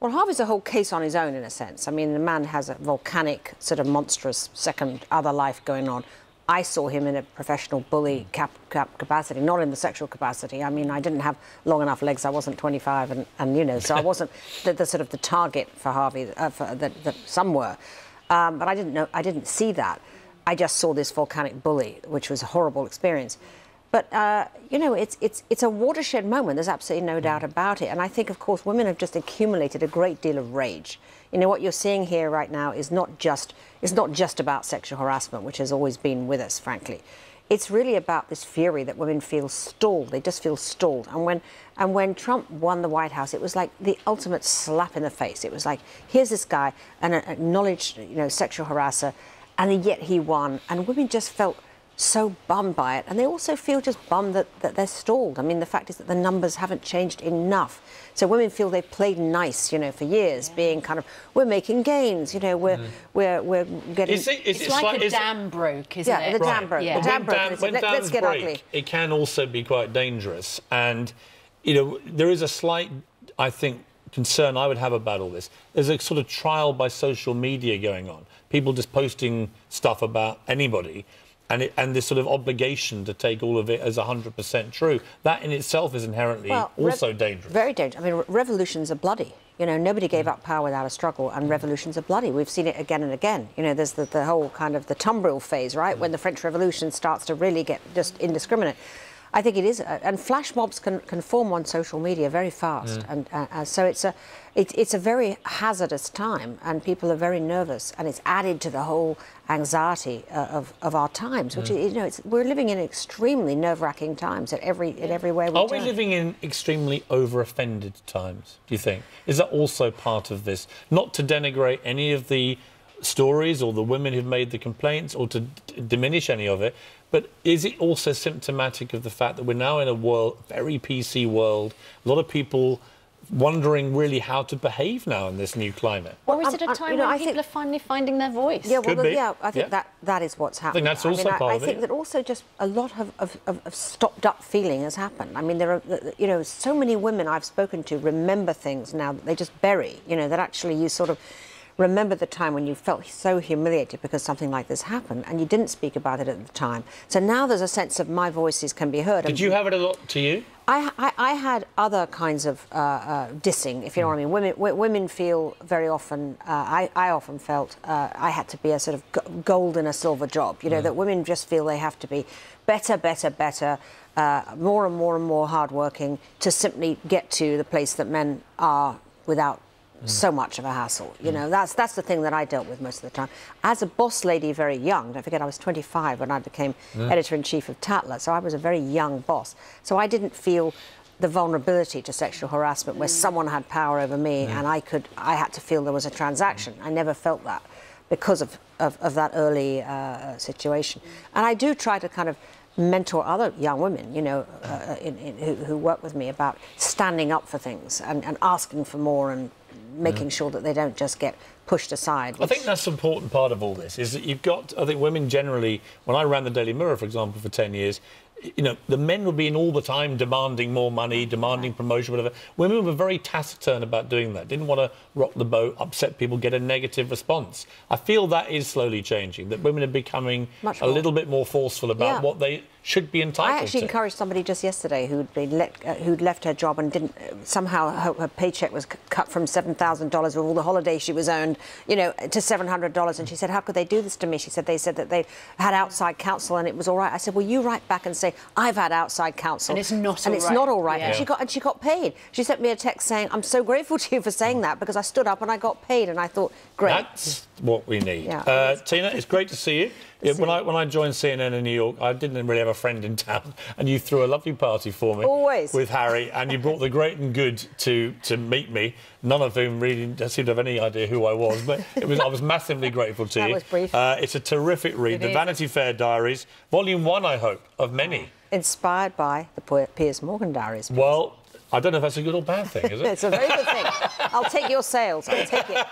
Well, Harvey's a whole case on his own, in a sense. I mean, the man has a volcanic, sort of monstrous second other life going on. I saw him in a professional bully capacity, not in the sexual capacity. I mean, I didn't have long enough legs. I wasn't 25, and you know, so I wasn't the sort of the target for Harvey that some were. But I didn't know. I didn't see that. I just saw this volcanic bully, which was a horrible experience. But you know, it's a watershed moment. There's absolutely no doubt about it. And I think, of course, women have just accumulated a great deal of rage. You know, what you're seeing here right now is not just about sexual harassment, which has always been with us, frankly. It's really about this fury that women feel stalled. They just feel stalled. And when Trump won the White House, it was like the ultimate slap in the face. It was like, here's this guy, an acknowledged, you know, sexual harasser, and yet he won. And women just felt so bummed by it, and they also feel just bummed that they're stalled. I mean, the fact is that the numbers haven't changed enough. So women feel they've played nice, you know, for years, being kind of, we're making gains, you know, we're getting... It's like a dam broke, isn't it? Yeah, the dam broke. Yeah. The dam broke. Let's get ugly. It can also be quite dangerous, and, you know, there is a slight, I think, concern I would have about all this. There's a sort of trial by social media going on. People just posting stuff about anybody, and this sort of obligation to take all of it as 100% true. That in itself is inherently also dangerous. Very dangerous. I mean, revolutions are bloody. You know, nobody gave up power without a struggle, and revolutions are bloody. We've seen it again and again. You know, there's the whole kind of the tumbril phase, right, when the French Revolution starts to really get just indiscriminate. I think it is, and flash mobs can form on social media very fast, and so it's a very hazardous time, and people are very nervous, and it's added to the whole anxiety of our times, which is, you know, we're living in extremely nerve-wracking times at every way we turn. Are we living in extremely over-offended times, do you think? Is that also part of this? Not to denigrate any of the stories or the women who've made the complaints or to diminish any of it, but is it also symptomatic of the fact that we're now in a world, very PC world, a lot of people wondering really how to behave now in this new climate? Or is it a time when people are finally finding their voice? Yeah, well, yeah, I think that is what's happening. I think that's also part of it. I think that also just a lot of stopped-up feeling has happened. I mean, there are, you know, so many women I've spoken to remember things now that they just bury, you know, that actually you sort of remember the time when you felt so humiliated because something like this happened and you didn't speak about it at the time. So now there's a sense of my voices can be heard. Did you have it a lot to you? I had other kinds of dissing, if you know what I mean. Women feel very often, I often felt I had to be a sort of gold in a silver job, you know, that women just feel they have to be better, more and more hardworking to simply get to the place that men are without so much of a hassle. You know, that's the thing that I dealt with most of the time. As a boss lady very young, don't forget I was 25 when I became editor-in-chief of Tatler, so I was a very young boss. So I didn't feel the vulnerability to sexual harassment where someone had power over me and I had to feel there was a transaction. I never felt that because of that early situation. And I do try to kind of mentor other young women, you know, who work with me about standing up for things and asking for more and making sure that they don't just get pushed aside. I think that's an important part of all this, is that you've got, I think women generally, when I ran the Daily Mirror, for example, for 10 years, you know, the men would be in all the time demanding more money, demanding promotion, whatever. Women were very taciturn about doing that, didn't want to rock the boat, upset people, get a negative response. I feel that is slowly changing, that women are becoming a little bit more forceful about what they should be entitled to. I actually encouraged somebody just yesterday who'd left her job and didn't, somehow her paycheck was cut from $7,000 with all the holidays she was earned, you know, to $700, and she said, how could they do this to me? She said, they said that they had outside counsel and it was all right. I said, well, you write back and say, I've had outside counsel. And it's not all right. It's not all right. Yeah. And she got paid. She sent me a text saying, I'm so grateful to you for saying that because I stood up and I got paid, and I thought, great. That's what we need. Yeah. Tina, it's great to see you. When I joined CNN in New York, I didn't really have a friend in town, and you threw a lovely party for me. Always. With Harry, and you brought the great and good to meet me, none of whom really seemed to have any idea who I was, but I was massively grateful to you. That was brief. It's a terrific read, the Vanity Fair Diaries, Volume 1, I hope, of many. Inspired by the Piers Morgan Diaries. Well, I don't know if that's a good or bad thing, is it? It's a very good thing. I'll take your sales. I'll take it.